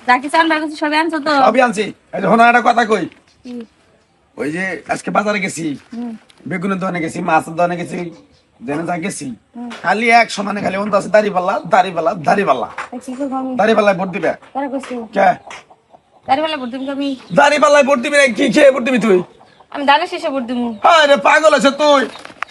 রাখি চান বাকি সবই আনছো তো? সবই আনছি। এখন একটা কথা কই, ওই যে আজকে বাজারে গেছি, বেগুনের দোকানে গেছি, মাছের দোকানে গেছি, জেনে যা গেছি, খালি এক সমানে খালি অন্ত আছে দাড়িপাল্লা দাড়িপাল্লা দাড়িপাল্লা দাড়িপাল্লায় ভোট দিবে কে? দাঁড়িয়ে ভোট দিবি আমি? দাড়িপাল্লায় ভোট দিবি কি খেয়ে ভোট দিবি তুই? আমি দানের শেষে ভোট দিব। আরে পাগল আছে তুই,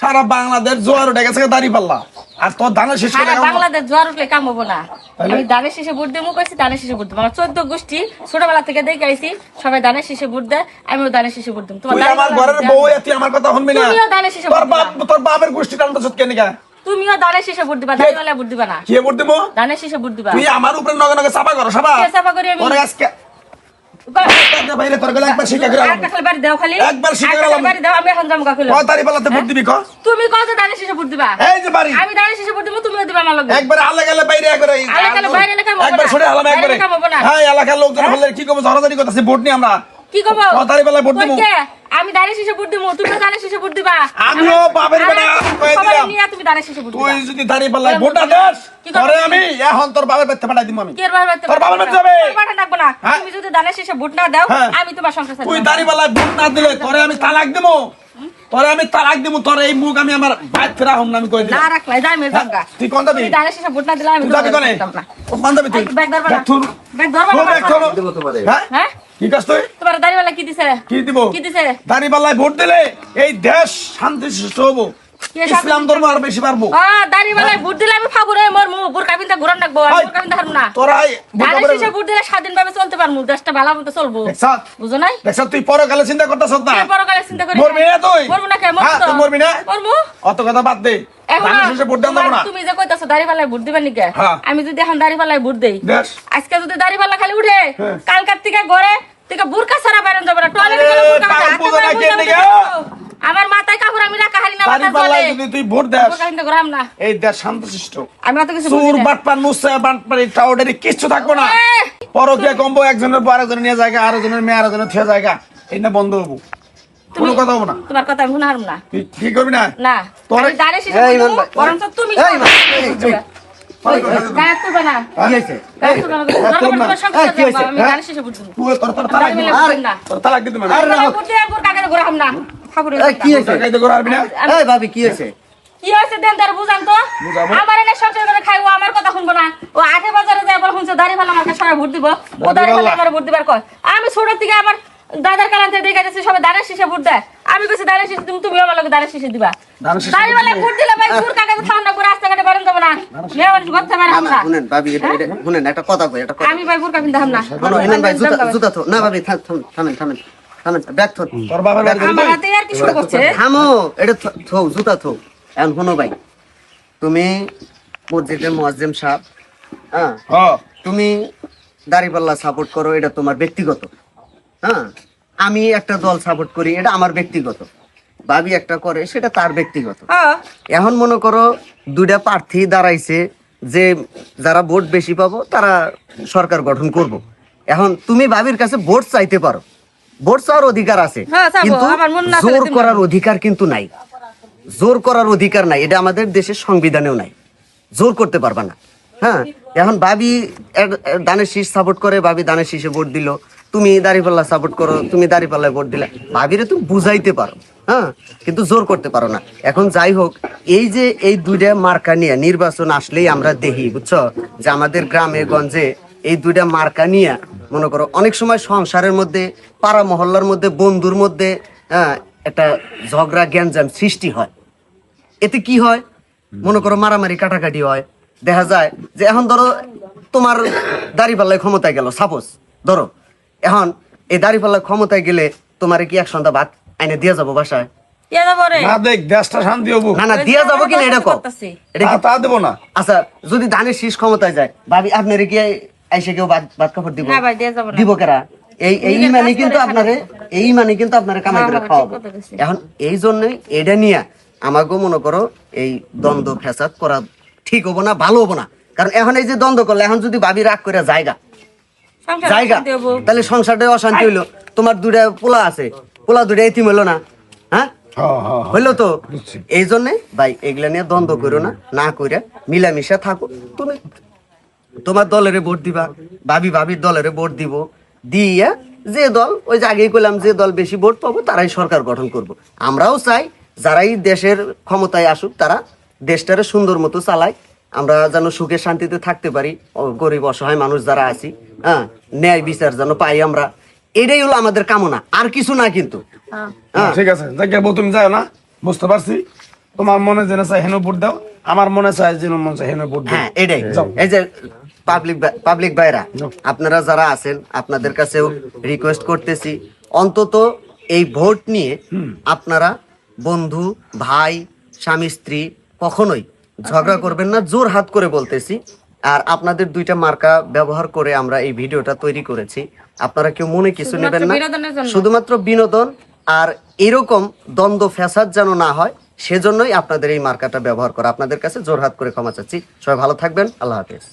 সারা বাংলাদেশ জোয়ার উঠে গেছে দাড়িপাল্লা, আর তোর ধানের শেষ সারা বাংলাদেশ জোয়ার উঠলে কাম হবো না। আমি দানের শেষে ভোট দেবো কইছি, দানের শেষে ভোট দেবো। আমার 14 গোষ্ঠী ছোটবেলা থেকে দেখে আইছি, সবাই দানের শেষে ভোট দেয়, আমিও দানের শেষে ভোট দেবো। তুই আমার ঘরের বউ, তুই আমার কথা শুনবি না? তুমিও দানের শেষে ভোট দিবা। তোর বাপের গোষ্ঠী টানতেছ কেন গা? তুমিও দানের শেষে ভোট দিবা, দাড়িওয়ালা ভোট দিবা না। কে ভোট দেবো? দানের শেষে ভোট দিবা। তুই আমার উপরে নগে নগে চাপা করো সাবা। কে চাপা করি আমি? ওরে আজকে বাইরে তোর গলা একবার শিখা গেলাম। একটা খালি বাড়ি দাও, খালি একবার শিখা গেলাম। বাড়ি দাও, আমি এখন জামগা কইলাম। কয় দাড়িপাল্লাতে ভোট দিবি ক? তুমি কত দানের শেষে ভোট দিবা? এই যে বাড়ি, আমি দানের শেষে ভোট দিব, তুমিও দিবা আমার লগে। একবার আলে গেলে বাইরে করে আলে গেলে বাইরে এলাকা মব না। একবার ছড়ে আলাম একবারে। এলাকা মব না। হ্যাঁ এলাকার লোকজন বললে কি কব, ঝড়াঝড়ি করতেছে ভোট নি আমরা। কি কব? কয় দাড়িপাল্লায় ভোট দিমু? কইকে আমি দানের শেষে ভোট দিব, তুমিও দানের শেষে ভোট দিবা। আমিও বাপের বেটা কই সবাই দিলাম। নিয়া তুমি দানের শেষে ভোট দিবা। তুই যদি দাড়িপাল্লায় ভোট না দেস, কি করবো? পরে আমি এখন তোর বাপের বাড়িতে পাঠাই দিমু আমি। কে বার বাইতে? তোর বাবার বাড়িতে যাবে। তোর বাড়ি ডাকবো না। হ্যাঁ? তুমি যদি দানের শেষে ভোট না দাও, হ্যাঁ। আমি তোমার সংসার ছাড়ব তুই না। দাড়িপাল্লায় ভোট না দিলে তোরে আমি তালাক দিমু। তোরে আমি তালাক দিমু, তোর এই মুখ আমি আমার বাইত ফেরা হম না আমি কই না দিলাম। রাখলাই যাই মের জামগা। তুই কোন যাবি? তুমি দানের শেষে ভোট না দিলে আমি তুই যাবি কোনে? না। কোন যাবি তুই? ব্যাগ ধরবা না। ব্যাগ থুর। ব্যাগ ধরবা ও ব্যাগ থুর। না। দেব তোমারে। হ্যাঁ? হ্যাঁ? কি কাজ তুই? তোমার দাড়িওয়ালা কি দিছে? কি দিব? কি দিছে? দাড়িপাল্লায় ভোট দিলে এই দেশ শান্তি সৃষ্টি হবো, কে শান্তি ইসলাম ধর্ম আর বেশি পারবো। দাড়িওয়ালায় ভোট দিলে আমি ফাবুরে মোর মুখ বোরকা বিনতে ঘুরান রাখবো, আমি হাই। বোরকা বিনতে হারবো না। তোরাই দানের শেষে ভোট দিলে স্বাধীনভাবে চলতে পারবো, দেশটা ভালো মতো চলবো। দেখছাস? বুঝো নাই? দেখছাস তুই পরকালে চিন্তা করতেছস না? আমি পরকালে চিন্তা করি। মরবি না তুই? মরবো না কে? হ্যাঁ, তুই মরবি না? মরবো। অত কথা বাদ দে। এখন ধানের শেষে ভোট দেন দেবো না। তুমি যে কইতাছো দাড়িপাল্লায় ভোট দিবা নিকে, হ্যাঁ। আমি যদি এখন দাড়িপাল্লায় ভোট দেই, দেশ। আজকে যদি দাড়িপাল্লা খালি উঠে, হ্যাঁ। কালকার থেকে ঘরে থেকে বুরকা ছাড়া বাইরে যাবে না, টয়লেটে গেলে বুরকা পাগল হাতে বুঝো না করে কে বুঝাবো দিকে? দেখো। আমার মাথায় কাপড় আমি রাখা হারি না, মাথা দাড়িপাল্লায় জ্বলে। যদি তুই ভোট দেস, বুরকা বিনতে ঘুরাম না। এই দেশ শান্তশিষ্ট। আমি অত কিছু চোর বুঝি না। বাটপার নুসা বাটপারি টাউডারি কিচ্ছু থাকবো না। পরকিয়া কমবো, একজনের পর আরেকজনের নিয়ে জায়গা, আরেকজনের মেয়ে আরেকজনের থিয়া জায়গা, এই না বন্ধ হবো, কোনো কথা হবো না। তোমার কথা আমি শুনে হারুম না। তুই কি করবি না? না, তোরে- আমি দাঁড়িয়ে শেষে এই বলবো, ইমান ভাই, বরঞ্চ তুমি এই ইমান, গায়েব করবে না। কি হয়েছে? গায়েব করবে না। দরকার পড়লে তোমার সংসার কি হয়েছে? যাবো, আমি দাঁড়িয়ে শেষে বলবো। তুই তোর তালাক দিবি না? দাঁড়িয়ে না। তোর তালাক দিবি না? আরে রাখো। বুরকা দিয়ে বুরকা কেন ঘুরাম না? ঠাকুরের এই, কি হয়েছে? টাকাইতে করে আরবি না? এই ভাবি কি হয়েছে? কি হয়েছে দেন তার বুঝান তো। বুঝাবো। আমার এনে সংসার করে খাই, ও আমার কথা শুনবো না। ও আঠে বাজারে যায় বলে শুনছে দাড়ি ভালো আমাকে সবাই ভোট দিব, ও দাড়ি ভালো আমার ভোট দিবার কয়। আমি ছোট থেকে আমার দাদার কালান্তে দেখে যাচ্ছি সবাই দাঁড়ের শেষে ভোট দেয়, আমি কইছি দাঁড়ের শেষে তুমি আমার লোক দাঁড়ের শেষে দিবা। দাঁড়ের শেষে দাড়ি ভালো ভোট দিলে ভাই দূর কাকাতে থাম না, করে রাস্তাঘাটে বারণ যাবো না, মেয়ে মানুষ করতে পারে না, আমরা। শুনেন ভাবি, শুনেন একটা কথা কই, একটা কথা। আমি ভাই বুরকা কিনতে হাম না। শোনো, ইনান ভাই জুতা থো। না ভাবি থামেন, থামেন, ব্যাগ থো। তোর বাবার বাড়ি আমার হাতে আর কি শুরু করছে। থামো, এটা থো, জুতা থো। এখন শোনো ভাই, তুমি মসজিদের মুয়াজ্জিম সাহেব, হ্যাঁ, হ্যাঁ, তুমি দাড়িপাল্লা সাপোর্ট করো, এটা তোমার ব্যক্তিগত। হ্যাঁ, আমি একটা দল সাপোর্ট করি, এটা আমার ব্যক্তিগত। ভাবি একটা করে, সেটা তার ব্যক্তিগত। হ্যাঁ, এখন মনে করো দুইটা প্রার্থী দাঁড়াইছে, যে যারা ভোট বেশি পাবো তারা সরকার গঠন করব। এখন তুমি ভাবির কাছে ভোট চাইতে পারো, ভোট চাওয়ার অধিকার আছে, হ্যাঁ, চাবো। কিন্তু আমার মন না চাইলে জোর দিবো। করার অধিকার কিন্তু নাই। জোর করার অধিকার নাই, এটা আমাদের দেশের সংবিধানেও নাই। জোর করতে পারবা না। হ্যাঁ, এখন ভাবি দানের শীষ সাপোর্ট করে, ভাবি দানের শীষে ভোট দিল, তুমি দাড়িপাল্লা সাপোর্ট করো, তুমি দাড়িপাল্লায় ভোট দিলা, ভাবিরে তুমি বুঝাইতে পারো, হ্যাঁ, কিন্তু জোর করতে পারো না। এখন যাই হোক, এই যে এই দুইটা মার্কা নিয়ে নির্বাচন আসলেই আমরা দেখি, বুঝছো, যে আমাদের গ্রামে গঞ্জে এই দুইটা মার্কা নিয়ে মনে করো অনেক সময় সংসারের মধ্যে, পাড়া মহল্লার মধ্যে, বন্ধুর মধ্যে, হ্যাঁ, একটা ঝগড়া গ্যাঞ্জাম সৃষ্টি হয়। এতে কি হয়, মনে করো মারামারি কাটাকাটি হয়। দেখা যায় যে এখন ধরো তোমার দাড়িপাল্লায় ক্ষমতায় গেল, সাপোজ ধরো, এখন এই দাড়িপাল্লায় ক্ষমতায় গেলে তোমার কি এক সন্ধ্যা ভাত আইনে দিয়ে যাবো বাসায়? কে যাবো রে? না দেখ দেশটা শান্তি হবো। না দিয়া যাবো কিনা এটা কও। এটা কি তা দেবো না। আচ্ছা, যদি ধানের শীষ ক্ষমতায় যায়, ভাবি আপনার কি আইসে কেউ ভাত কাপড় দিব? না ভাই, দিয়ে যাবো না। দিব কেরা? এই মানে কিন্তু আপনারে, এই মানে কিন্তু আপনারে কামাই করে হ্যাঁ, খাওয়াবো। ঠিক কথা কইছি। এখন এই জন্যই এটা নিয়ে আমাকেও মনে করো এই দ্বন্দ্ব ফ্যাসাদ করা ঠিক হবো না, ভালো হবো না। কারণ এখন এই যে দ্বন্দ্ব করলে, এখন যদি ভাবি রাগ করে জায়গা, তাহলে সংসারটা অশান্তি হইলো। তোমার দুইটা পোলা আছে, পোলা দুইটা এতিম হইলো না? হ্যাঁ, হ্যাঁ, হ্যাঁ, হ্যাঁ। হইলো তো। এই জন্যে ভাই এগুলা নিয়ে দ্বন্দ্ব করো না, না কইরা মিলামিশা থাকো। তুমি তোমার দলের ভোট দিবা, ভাবির দলের ভোট দিব, দিয়া যে দল, ওই যে আগেই কইলাম, যে দল বেশি ভোট পাবো তারাই সরকার গঠন করব। আমরাও চাই যারাই দেশের ক্ষমতায় আসুক তারা দেশটারে সুন্দর মতো চালায়, আমরা যেন সুখে শান্তিতে থাকতে পারি, গরিব অসহায় মানুষ যারা আছি, হ্যাঁ, ন্যায় বিচার যেন পাই আমরা, এটাই হলো আমাদের কামনা, আর কিছু না কিন্তু। হ্যাঁ ঠিক আছে, যাকে বউ তুমি যাও না, বুঝতে পারছি। তোমার মনে যেন চাই হেন ভোট দাও, আমার মনে চাই যেন মনে চাই হেন ভোট দাও। হ্যাঁ এটাই। যাও। এই যে পাবলিক ভাইরা, আপনারা যারা আছেন আপনাদের কাছেও রিকোয়েস্ট করতেছি, অন্তত এই ভোট নিয়ে আপনারা বন্ধু ভাই স্বামী স্ত্রী কখনোই ঝগড়া করবেন না, জোর হাত করে বলতেছি। আর আপনাদের দুইটা মার্কা ব্যবহার করে আমরা এই ভিডিওটা তৈরি করেছি, আপনারা কেউ মনে কিছু নেবেন না, বিনোদনের জন্য। শুধুমাত্র বিনোদন। আর এরকম দ্বন্দ্ব ফ্যাসাদ যেন না হয় সেজন্যই আপনাদের এই মার্কাটা ব্যবহার করা। আপনাদের কাছে জোর হাত করে ক্ষমা চাচ্ছি। সবাই ভালো থাকবেন, আল্লাহ হাফেজ।